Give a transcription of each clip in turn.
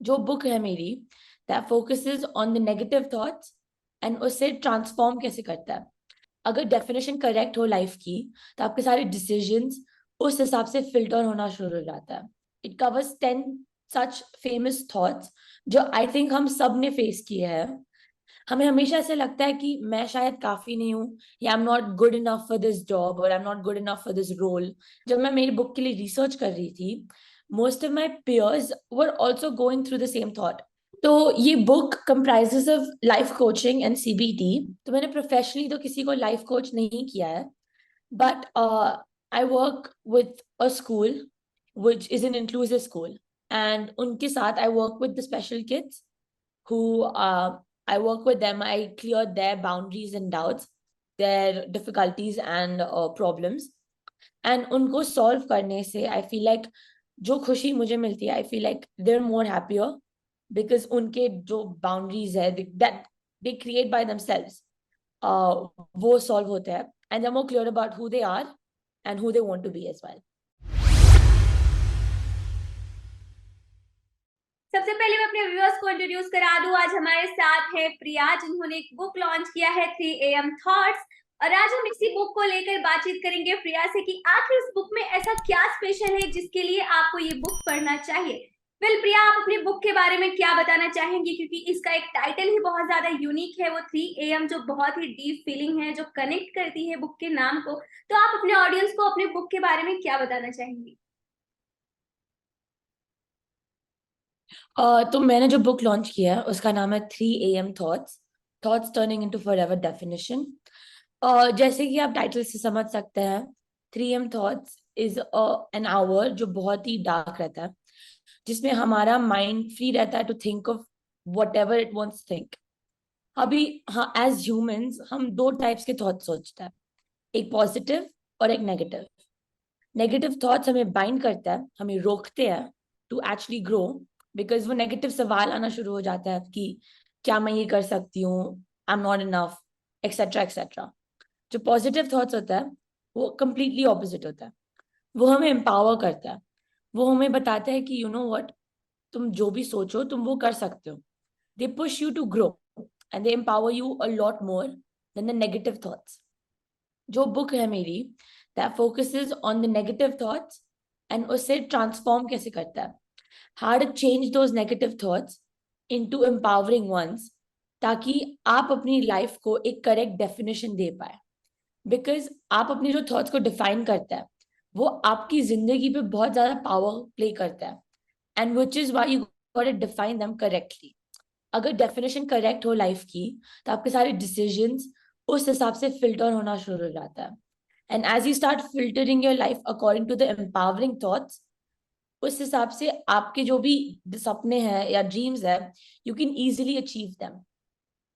जो बुक है मेरी that focuses on the negative thoughts and उससे ट्रांसफॉर्म कैसे करता है। अगर डेफिनेशन करेक्ट हो लाइफ की तो आपके सारे डिसीजंस उस हिसाब से फिल्टर होना शुरू हो जाता है। It covers 10 such famous thoughts जो आई थिंक हम सब ने फेस किए हैं। हमें हमेशा ऐसे लगता है कि मैं शायद काफी नहीं हूँ, या I am not good enough for this job, और I am not good enough for this role. जब मैं मेरी बुक के लिए रिसर्च कर रही थी, most of my peers were also going through the same thought. तो ये book comprises of life coaching and CBT. तो मैंने प्रोफेशनली तो किसी को लाइफ कोच नहीं किया है, but I work with a school which is an inclusive school, and उनके साथ I work with the special kids who I work with them. I clear their boundaries and doubts, their difficulties and problems, and उनको solve करने से I feel like जो खुशी मुझे मिलती है, I feel like they're more happier because उनके जो boundaries है that they create by themselves, वो solve होते हैं, and they're more clear about who they are and who they want to be as well. सबसे पहले मैं अपने व्यूअर्स को इंट्रोड्यूस करा दूं। आज हमारे साथ है प्रिया, जिन्होंने एक बुक लॉन्च किया है 3 AM थॉट्स, और आज हम इसी बुक को लेकर बातचीत करेंगे प्रिया से कि आखिर इस बुक में ऐसा क्या स्पेशल है जिसके लिए आपको ये बुक पढ़ना चाहिए। वेल प्रिया, आप अपनी बुक के बारे में क्या बताना चाहेंगी, क्योंकि इसका एक टाइटल ही बहुत ज्यादा यूनिक है, वो 3 AM, जो बहुत ही डीप फीलिंग है, जो कनेक्ट करती है बुक के नाम को। तो आप अपने ऑडियंस को अपने बुक के बारे में क्या बताना चाहेंगी? तो मैंने जो बुक लॉन्च किया है उसका नाम है 3 AM thoughts, thoughts turning into forever definition. जैसे कि आप टाइटल से समझ सकते हैं, 3 AM thoughts is an hour जो बहुत ही डार्क रहता है, जिसमें हमारा माइंड फ्री रहता है to think of whatever it wants think. अभी हाँ, एज ह्यूमंस हम दो टाइप्स के थॉट सोचते हैं, एक पॉजिटिव और एक नेगेटिव। नेगेटिव थॉट्स हमें बाइंड करता है, हमें रोकते हैं टू एक्चुअली ग्रो, बिकॉज वो नेगेटिव सवाल आना शुरू हो जाता है कि क्या मैं ये कर सकती हूँ, आई am not enough, etcetera etcetera. जो पॉजिटिव थॉट्स होता है वो कंप्लीटली ऑपोजिट होता है। वो हमें एम्पावर करता है, वो हमें बताता है कि यू नो व्हाट, तुम जो भी सोचो तुम वो कर सकते हो। They push you to grow and they empower you a lot more than the negative thoughts. जो बुक है मेरी that focuses on the negative thoughts and उससे ट्रांसफॉर्म कैसे करता है, how to change those negative thoughts into empowering ones, ताकि आप अपनी लाइफ को एक करेक्ट डेफिनेशन दे पाए। बिकॉज आप अपने जो थॉट्स को डिफाइन करता है वो आपकी जिंदगी पे बहुत ज्यादा पावर प्ले करता है, and which is why you got to define them correctly. अगर डेफिनेशन करेक्ट हो लाइफ की तो आपके सारे डिसीजंस उस हिसाब से फिल्टर होना शुरू हो जाता है, and as you start filtering your life according to the empowering thoughts, उस हिसाब से आपके जो भी सपने हैं या ड्रीम्स है, you can easily achieve them,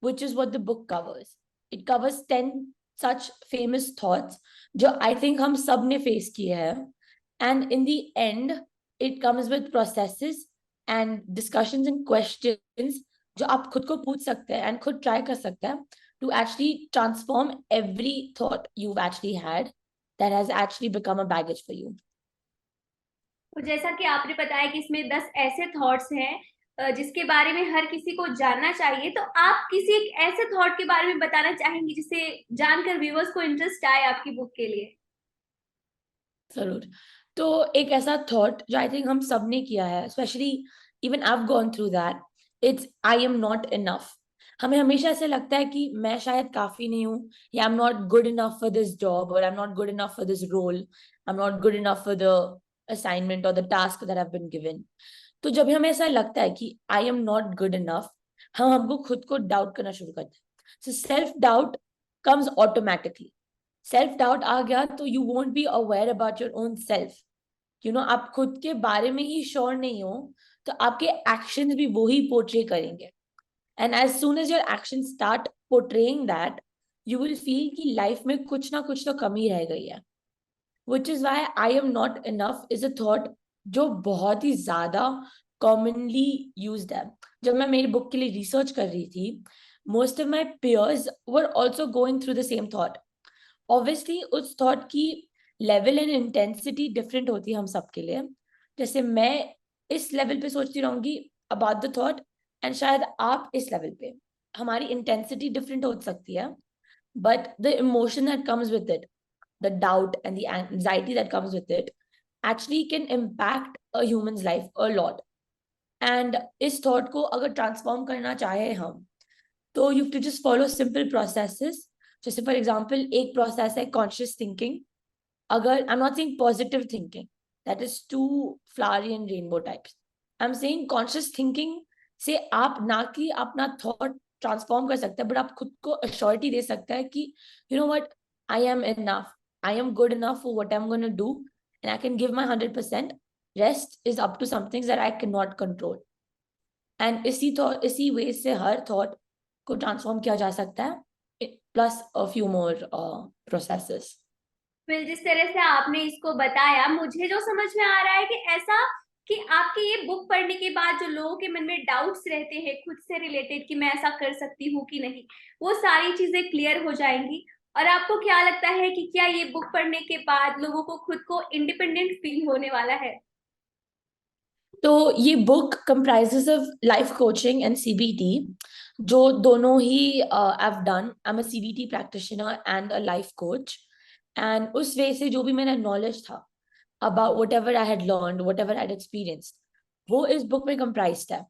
which is what the book covers. It covers 10 such famous thoughts जो I think हम सब ने face किए हैं, and in the end it comes with processes and discussions and questions जो आप खुद को पूछ सकते हैं and खुद try कर सकते हैं to actually transform every thought you've actually had that has actually become a baggage for you. तो जैसा कि आपने बताया कि इसमें 10 ऐसे थॉट्स हैं जिसके बारे में हर किसी को जानना चाहिए, तो आप किसी एक ऐसे थॉट के बारे में बताना चाहेंगी जिसे जानकर व्यूअर्स को इंटरेस्ट आए आपकी बुक के लिए? जरूर। तो एक ऐसा थॉट जो आई थिंक हम सब ने किया है, specially even I have gone through that, it's I am not enough. हमें हमेशा ऐसे लगता है कि मैं शायद काफी नहीं हूँ, या I am not good enough for this job, और I am not good enough for this role, I am not good enough for the assignment और the task that have been given. तो जब हमें ऐसा लगता है कि I am not good enough, हम हमको खुद को डाउट करना शुरू करते हैं। So self doubt comes automatically. Self doubt आ गया तो you won't be aware about your own self. You know, आप खुद के बारे में ही श्योर नहीं हो तो आपके एक्शंस भी वही पोर्ट्रे करेंगे, and as soon as your action start portraying that, you will feel कि लाइफ में कुछ ना कुछ तो कमी रह गई है। Which is why I am not enough is a thought जो बहुत ही ज्यादा कॉमनली यूज्ड है। जब मैं मेरी बुक के लिए रिसर्च कर रही थी, most of my peers were also going through the same thought. Obviously उस थॉट की लेवल एंड इंटेंसिटी डिफरेंट होती है हम सबके लिए। जैसे मैं इस लेवल पे सोचती रहूंगी, अबाउट द थॉट, एंड शायद आप इस लेवल पे, हमारी इंटेंसिटी डिफरेंट हो सकती है, but the emotion that comes with it, the doubt and the anxiety that comes with it actually can impact a human's life a lot. And इस thought को अगर ट्रांसफॉर्म करना चाहे हम, तो you to just follow simple processes. जैसे for example एक process है कॉन्शियस थिंकिंग. अगर I am not saying positive thinking, that is too flowery and rainbow types. I am saying conscious thinking से आप ना कि अपना थॉट ट्रांसफॉर्म कर सकते हैं, बट आप खुद को अश्योरिटी दे सकते हैं कि you know what, I am enough, I am good enough for what I am gonna do, and I can give my 100%. Rest is up to something that I can not control. And इसी way से हर thought को transform किया जा सकता है, plus a few more processes. फिर जिस तरह से आपने इसको बताया, मुझे जो समझ में आ रहा है कि ऐसा कि आपकी ये बुक पढ़ने के बाद जो लोगों के मन में डाउट्स रहते हैं खुद से रिलेटेड कि मैं ऐसा कर सकती हूँ कि नहीं, वो सारी चीजें क्लियर हो जाएंगी. और आपको क्या लगता है कि क्या ये बुक पढ़ने के बाद लोगों को खुद को इंडिपेंडेंट फील होने वाला है? तो ये book comprises of life coaching and CBT, जो दोनों ही I have done. I am a CBT practitioner and a life coach. And उस वे से जो भी मेरा नॉलेज था about whatever I had learned, whatever I had experienced, वो इस बुक में comprised है.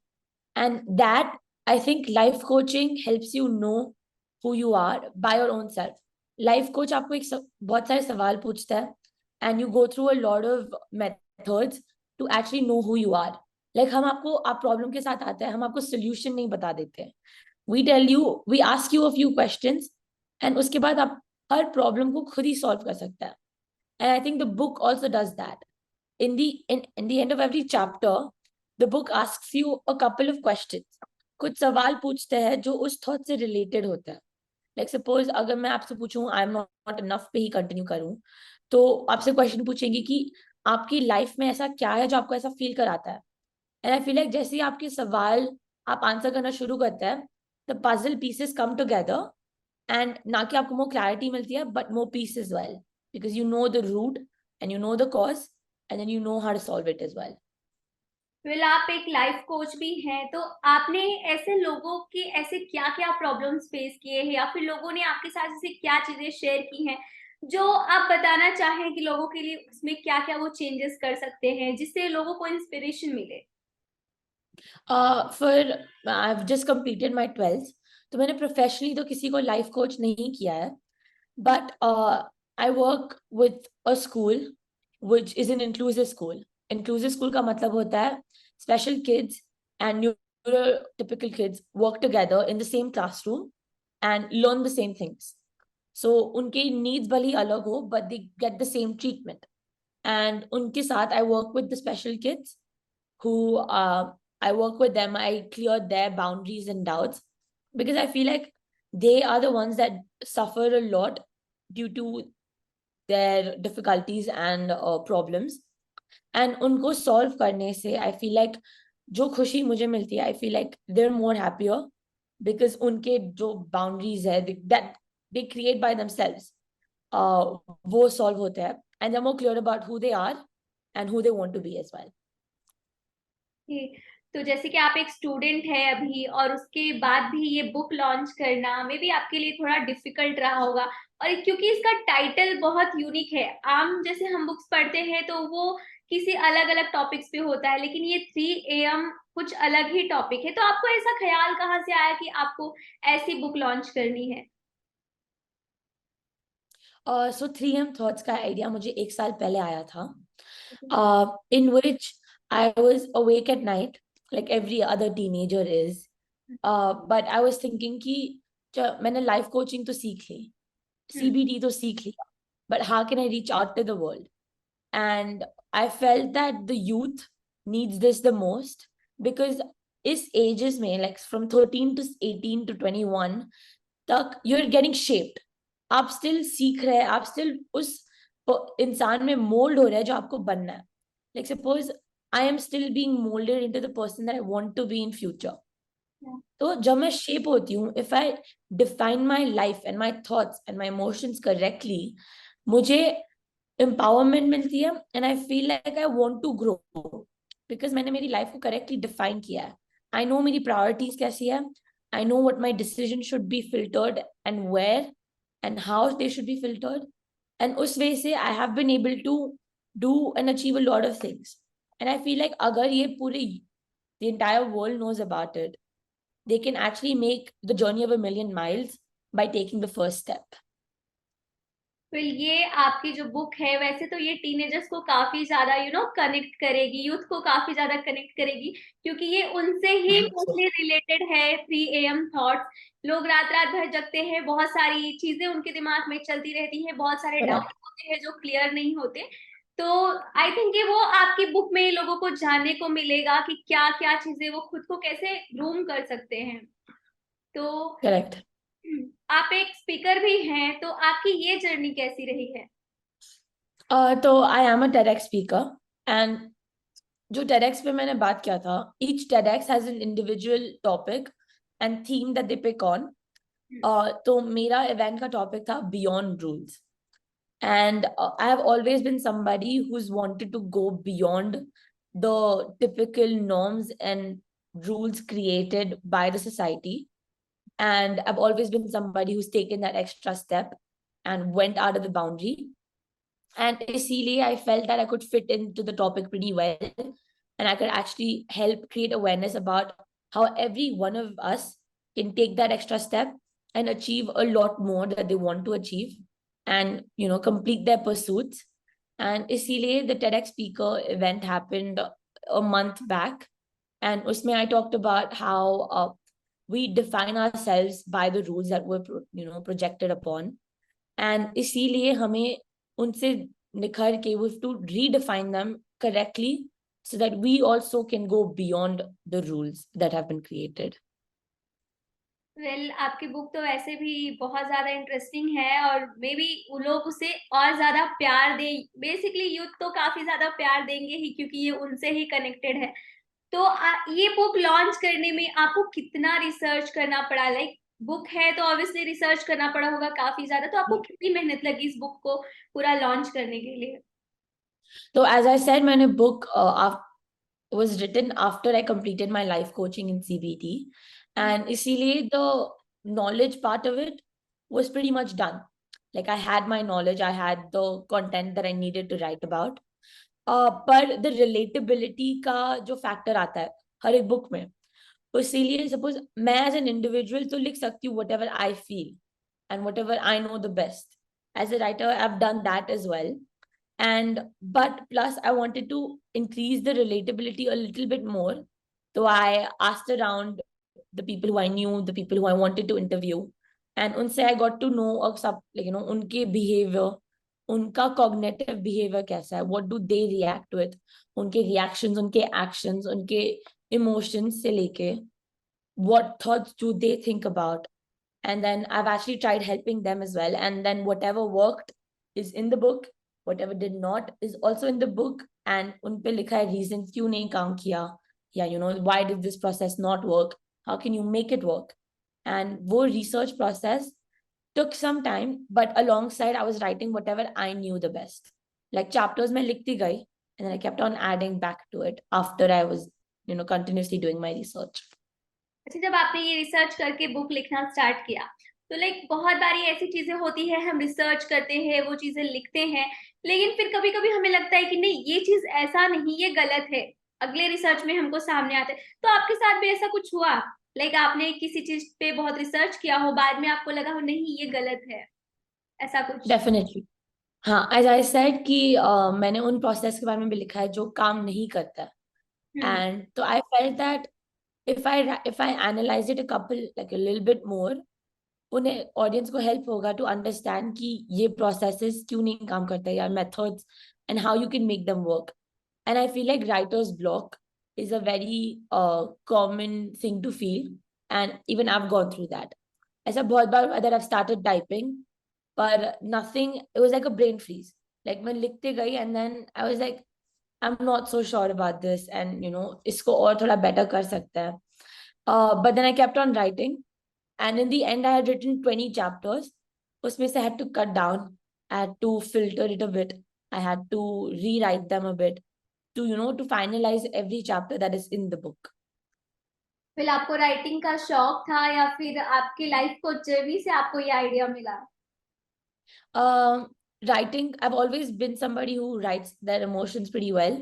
And that, I think, life coaching helps you know who you are by your own self. Life coach आपको बहुत सारे सवाल पूछता है, and you go through a lot of methods to actually know who you are. Like हम आपको, आप problem के साथ आते हैं, हम आपको सोल्यूशन नहीं बता देते हैं. We tell you, we ask you a few questions, and उसके बाद आप हर प्रॉब्लम को खुद ही सॉल्व कर सकते हैं. And I think the book also does that. In the end of every chapter, the book asks you a couple of questions. कुछ सवाल पूछते हैं जो उस थॉट से रिलेटेड होता है. लाइक सपोज अगर मैं आपसे पूछूं आई एम नॉट इनफ पे ही कंटिन्यू करूं, तो आपसे क्वेश्चन पूछेंगे कि आपकी लाइफ में ऐसा क्या है जो आपको ऐसा फील कराता है. एंड आई फील लाइक जैसे ही आपके सवाल आप आंसर करना शुरू करते हैं, the puzzle pieces come together, and ना कि आपको मोर क्लैरिटी मिलती है, but more peace is well, because you know the root and you know the cause, and then you know how to solve it is well. फिर आप एक life coach भी हैं, तो आपने ऐसे लोगों के ऐसे क्या क्या प्रॉब्लम्स फेस किए हैं या फिर लोगों ने आपके साथ ऐसे क्या चीजें शेयर की हैं जो आप बताना चाहें कि लोगों के लिए उसमें क्या क्या वो चेंजेस कर सकते हैं जिससे लोगों को इंस्पिरेशन मिले? फिर I have just completed my 12th, तो मैंने प्रोफेशनली तो किसी को लाइफ कोच नहीं किया है, but I work with a school which is an inclusive school. Inclusive school का मतलब होता है special kids and neurotypical kids work together in the same classroom and learn the same things. So उनके needs भले ही अलग हो, but they get the same treatment. And उनके साथ I work with the special kids who I work with them. I clear their boundaries and doubts, because I feel like they are the ones that suffer a lot due to their difficulties and problems. And उनको solve करने से I feel like जो खुशी मुझे मिलती है, I feel like they're more happier, because उनके जो boundaries है that they create by themselves, वो solve होते हैं, and they're more clear about who they are and who they want to be as well. तो जैसे कि आप एक स्टूडेंट है अभी और उसके बाद भी ये बुक लॉन्च करना मे बी आपके लिए थोड़ा डिफिकल्ट रहा होगा, और क्योंकि इसका टाइटल बहुत यूनिक है. आम जैसे हम बुक्स पढ़ते हैं तो वो किसी अलग अलग टॉपिक्स पे होता है, लेकिन ये 3 AM कुछ अलग ही टॉपिक है. तो आपको ऐसा ख्याल कहाँ से आया कि आपको ऐसी बुक लॉन्च करनी है? सो 3M थॉट्स का आइडिया मुझे 1 साल पहले आया था, in which I was awake at night like every other teenager is, but I was thinking कि मैंने लाइफ कोचिंग तो सीख ली, CBT तो सीख लिया, but how can I reach out to the world? And I felt that the youth needs this the most, because इस ages में like from 13 to 18 to 21 तक you're getting shaped. आप still सीख रहे हैं, आप स्टिल उस इंसान में मोल्ड हो रहे हैं जो आपको बनना है. Like suppose I am still being moulded into the person that I want to be in future. तो जब मैं शेप होती हूँ, if I define my life and my thoughts and my emotions correctly, मुझे एम्पावरमेंट मिलती है, and I feel like I want to grow, because मैंने मेरी लाइफ को करेक्टली डिफाइन किया है. I know मेरी priorities कैसी है, I know what my decision should be filtered and where and how they should be filtered. And उस way से I have been able to do and achieve a lot of things. And I feel like अगर ये पूरे the entire world knows about it, they can actually make the journey of 1,000,000 miles by taking the first step. फिर ये आपकी जो book है वैसे तो ये टीनेजर्स को काफी ज्यादा कनेक्ट करेगी, यूथ को काफी ज्यादा कनेक्ट करेगी, क्योंकि ये उनसे ही मोस्टली रिलेटेड है। 3 AM थॉट्स, लोग रात रात भर जगते हैं, बहुत सारी चीजें उनके दिमाग में चलती रहती है, बहुत सारे डाउट होते हैं जो क्लियर नहीं होते। तो आई थिंक कि वो आपकी बुक में लोगों को जानने को मिलेगा कि क्या क्या चीजें वो खुद को कैसे ग्रूम कर सकते हैं। तो Correct. आप एक स्पीकर भी हैं, तो आपकी ये जर्नी कैसी रही है? तो I am a TEDx speaker, and जो TEDx पे मैंने बात किया था, each TEDx has an individual topic and theme that they pick on. तो मेरा event का topic था Beyond Rules. And I have always been somebody who's wanted to go beyond the typical norms and rules created by the society. And I've always been somebody who's taken that extra step and went out of the boundary. And इसीलिए I felt that I could fit into the topic pretty well, and I could actually help create awareness about how every one of us can take that extra step and achieve a lot more that they want to achieve, and complete their pursuits. And इसीलिए the TEDx speaker event happened a month back, and उसमें I talked about how we define ourselves by the rules that were projected upon, and इसीलिए हमें उनसे निखर के we have to redefine them correctly so that we also can go beyond the rules that have been created. Well आपकी book तो वैसे भी बहुत ज्यादा इंटरेस्टिंग है, और मे बी वो लोग उसे और ज्यादा प्यार दे, बेसिकली यूथ तो काफी ज्यादा प्यार देंगे ही क्योंकि ये उनसे ही कनेक्टेड है। तो ये बुक लॉन्च करने में आपको कितना रिसर्च करना पड़ा? लाइक बुक है तो ऑब्वियसली रिसर्च करना पड़ा होगा काफी ज्यादा, तो आपको कितनी मेहनत लगी इस बुक को पूरा लॉन्च करने के लिए? So as I said, my book was written after I completed my life coaching in CBT, and इसीलिए the knowledge part of it was pretty much done. Like I had my knowledge, I had the content that I needed to write about. पर the relatability का जो factor आता है हर एक book में, इसीलिए suppose मैं as an individual तो लिख सकती हूँ whatever I feel and whatever I know the best. As a writer, I've done that as well. And but plus I wanted to increase the relatability a little bit more, so I asked around the people who I knew, the people who I wanted to interview, and unse I got to know of सब unke behavior, unka cognitive behavior kaisa hai, what do they react with, unke reactions, unke actions, unke emotions se leke what thoughts do they think about. And then I've actually tried helping them as well, and then whatever worked is in the book, whatever did not is also in the book, and un pe likha hai reasons kyun nahi kaam kiya, yeah, why did this process not work, how can you make it work. And wo research process took some time, but alongside I was writing whatever I knew the best, like chapters mein likhti gayi, and then I kept on adding back to it after I was continuously doing my research. अच्छा, जब आपने ये research करके book लिखना start किया, तो like बहुत बारी ऐसी चीजें होती है, हम रिसर्च करते हैं, वो चीजें लिखते हैं, लेकिन फिर कभी-कभी हमें लगता है कि नहीं ये चीज ऐसा नहीं, ये गलत है। अगले रिसर्च में हमको सामने आता है। तो आपके साथ भी ऐसा कुछ हुआ? लाइक आपने किसी चीज पे बहुत रिसर्च किया हो, बाद में आपको लगा हो नहीं ये गलत है, ऐसा कुछ? डेफिनेटली, हाँ, एज आई सेड कि मैंने उन प्रोसेस के बारे में भी लिखा है जो काम नहीं करता है, एंड तो I felt that if I analyze it a couple like a little bit more, उन्हें ऑडियंस को हेल्प होगा टू अंडरस्टैंड कि ये प्रोसेसेस क्यों नहीं काम करते या methods and how you can make them work. And I feel like writers block is a very common thing to feel, and even I've gone through that. ऐसा बहुत बार that I've started typing, but nothing, it was like a brain freeze. Like मैं लिखते गई and then I was like, I'm not so sure about this, and इसको और थोड़ा better कर सकते हैं. But then I kept on writing, and in the end I had written 20 chapters. उसमें से I had to cut down, I had to filter it a bit, I had to rewrite them a bit to to finalize every chapter that is in the book. फिर आपको writing का शौक था या फिर आपकी लाइफ को journey से आपको ये आइडिया मिला? Writing, I've always been somebody who writes their emotions pretty well.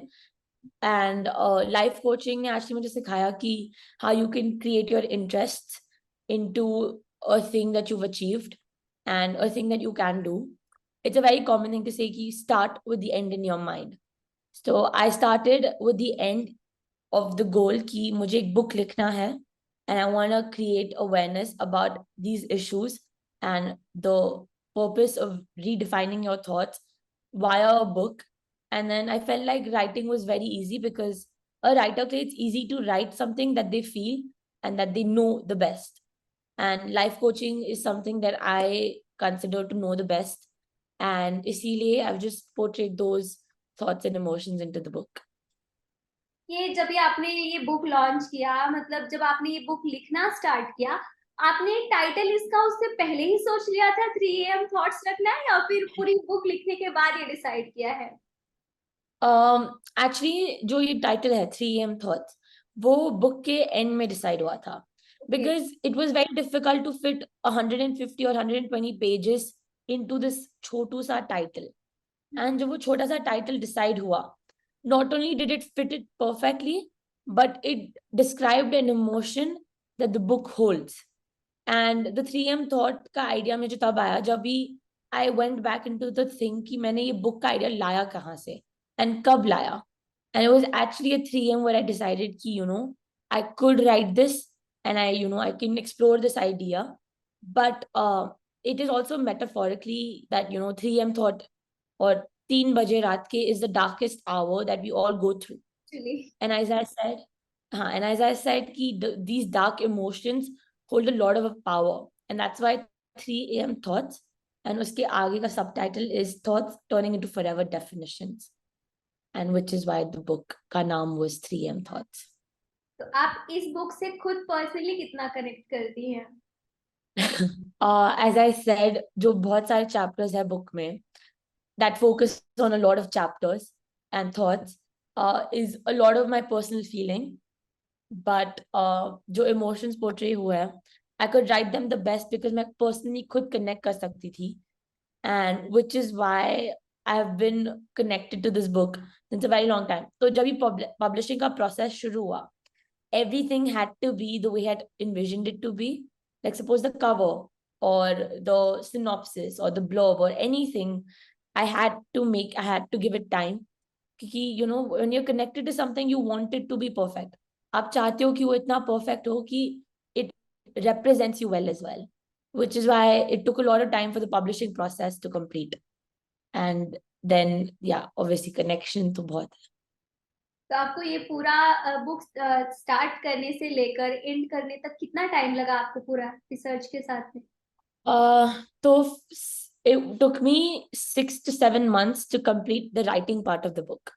And life coaching ने actually मुझे सिखाया कि how you can create your interests into a thing that you've achieved and a thing that you can do. It's a very common thing to say कि start with the end in your mind. So I started with the end of the goal कि मुझे एक book लिखना है and I want to create awareness about these issues and the purpose of redefining your thoughts via a book. And then I felt like writing was very easy because a writer, it's easy to write something that they feel and that they know the best. And life coaching is something that I consider to know the best. And इसीलिए I've just portrayed those thoughts and emotions into the book. ये जब ये आपने ये book launch किया, मतलब जब आपने ये बुक लिखना स्टार्ट किया, आपने टाइटल इसका उससे पहले ही सोच लिया था 3 AM थॉट्स रखना है या फिर पूरी बुक लिखने के बाद ये डिसाइड किया है? एक्चुअली जो ये टाइटल है 3 AM थॉट्स, वो बुक के एंड में डिसाइड हुआ था because it was very difficult to fit 150 और 120 पेजेस इनटू दिस छोटू सा टाइटल. एंड जब वो छोटा सा टाइटल डिसाइड हुआ, not only did it fit it perfectly, but it described an emotion that the book holds. And the 3M thought का idea मुझे तब आया जब भी I went back into the thing कि मैंने ये book का idea लाया कहाँ से and कब लाया. And it was actually a 3M where I decided कि I could write this and I can explore this idea. But it is also metaphorically that 3M thought or 3 बजे रात के is the darkest hour that we all go through. Actually. And as I said, these dark emotions hold a lot of power, and that's why 3 AM thoughts. And उसके आगे का subtitle is thoughts turning into forever definitions, and which is why the book का नाम was 3 AM thoughts. तो आप इस book से खुद पर्सनली कितना कनेक्ट करती हैं? As I said, जो बहुत सारे chapters है book में that focus on a lot of chapters and thoughts is a lot of my personal feeling. But जो emotions portray हुए हैं, I could write them the best because मैं personally खुद connect कर सकती थी, and which is why I have been connected to this book since a very long time. तो जब भी publishing का process शुरू हुआ, everything had to be the way I had envisioned it to be. Like suppose the cover or the synopsis or the blurb or anything, I had to give it time. क्योंकि when you're connected to something, you want it to be perfect. आप चाहते हो कि वो इतना perfect हो कि it represents you well as well, which is why it took a lot of time for the publishing process to complete. And then yeah, obviously connection तो बहुत है. तो आपको ये पूरा बुक स्टार्ट करने से लेकर एंड करने तक कितना टाइम लगा आपको पूरा रिसर्च के साथ में? So it took me 6 to 7 months to complete the writing part of the book.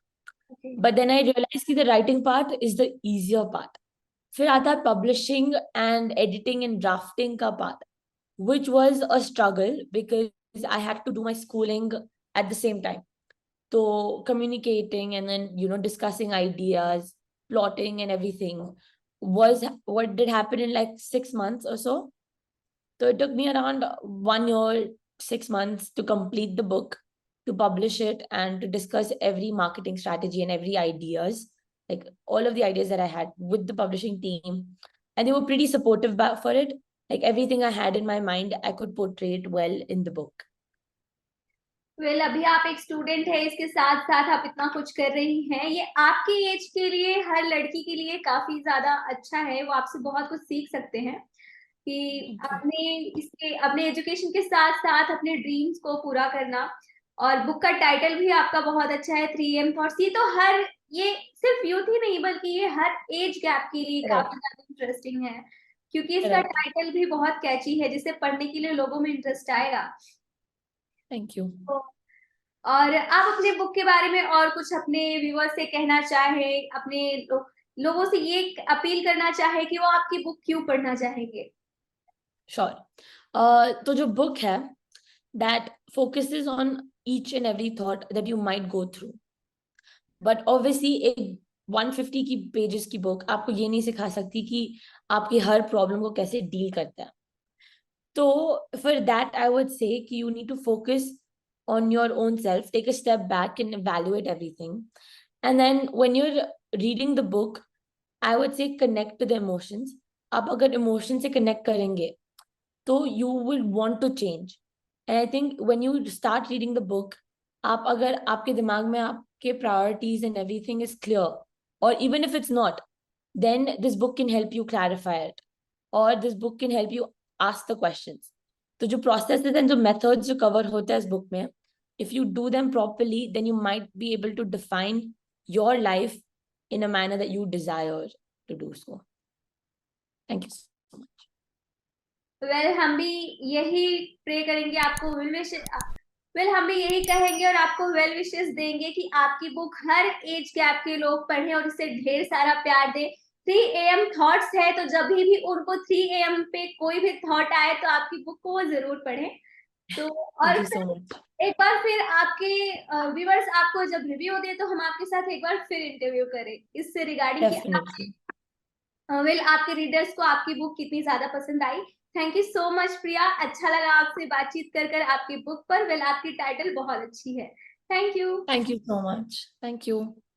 Okay. But then I realized that the writing part is the easier part. फिर आता है publishing and editing and drafting का part, which was a struggle because I had to do my schooling at the same time. So communicating and then discussing ideas, plotting and everything was what did happen in like 6 months or so. So it took me around 1 year, 6 months to complete the book, to publish it, and to discuss every marketing strategy and every ideas, like all of the ideas that I had with the publishing team. And they were pretty supportive for it. Like everything I had in my mind, I could portray it well in the book. Well अभी आप एक student है, इसके साथ साथ आप इतना कुछ कर रही हैं, ये आपके एज के लिए, हर लड़की के लिए काफी ज्यादा अच्छा है, वो आपसे बहुत कुछ सीख सकते हैं कि अपने एजुकेशन के साथ साथ अपने ड्रीम्स को पूरा करना। और बुक का टाइटल भी आपका बहुत अच्छा है, 3M थॉट्स। ये सिर्फ यूथ ही नहीं बल्कि ये हर एज गैप के लिए काफी ज्यादा इंटरेस्टिंग है, क्योंकि इसका टाइटल भी बहुत कैची है, जिसे पढ़ने के लिए लोगों में इंटरेस्ट आएगा। Thank you. और आप अपने बुक के बारे में और कुछ अपने व्यूअर्स से कहना चाहे, अपने लोगों से ये अपील करना चाहे कि वो आपकी बुक क्यों पढ़ना चाहेंगे? श्योर। तो जो बुक है that focuses on each and every thought that you might go through, but obviously एक 150 की पेजेस की बुक आपको ये नहीं सिखा सकती कि आपकी हर प्रॉब्लम को कैसे डील करता है. तो for that I would say कि you need to focus on your own self, take a step back and evaluate everything, and then when you're reading the book I would say connect to the emotions. आप अगर emotion से connect करेंगे तो you will want to change. And I think when you start reading the book, आप अगर आपके दिमाग में आपके priorities and everything is clear, or even if it's not, then this book can help you clarify it, or this book can help you ask the questions. तो जो processes and जो methods जो cover होता है इस book में, if you do them properly, then you might be able to define your life in a manner that you desire to do so. Thank you so much. हम भी यही pray करेंगे आपको हम भी यही कहेंगे और आपको वेल विशेस देंगे कि आपकी बुक हर एज गैप के लोग पढ़ें और उसे ढेर सारा प्यार दें. 3 AM थॉट्स है, तो जब भी उनको 3 AM पे कोई भी थॉट आए तो आपकी बुक को वो जरूर पढ़ें. तो और Thank you so much. एक बार फिर आपके व्यूअर्स आपको जब रिव्यू दे तो हम आपके साथ एक बार फिर इंटरव्यू करें इससे रिगार्डिंग कि Definitely. आपके रीडर्स को आपकी बुक कितनी ज्यादा पसंद आई. थैंक यू सो मच प्रिया, अच्छा लगा आपसे बातचीत कर आपकी बुक पर. आपकी टाइटल बहुत अच्छी है. Thank you. Thank you so much. Thank you.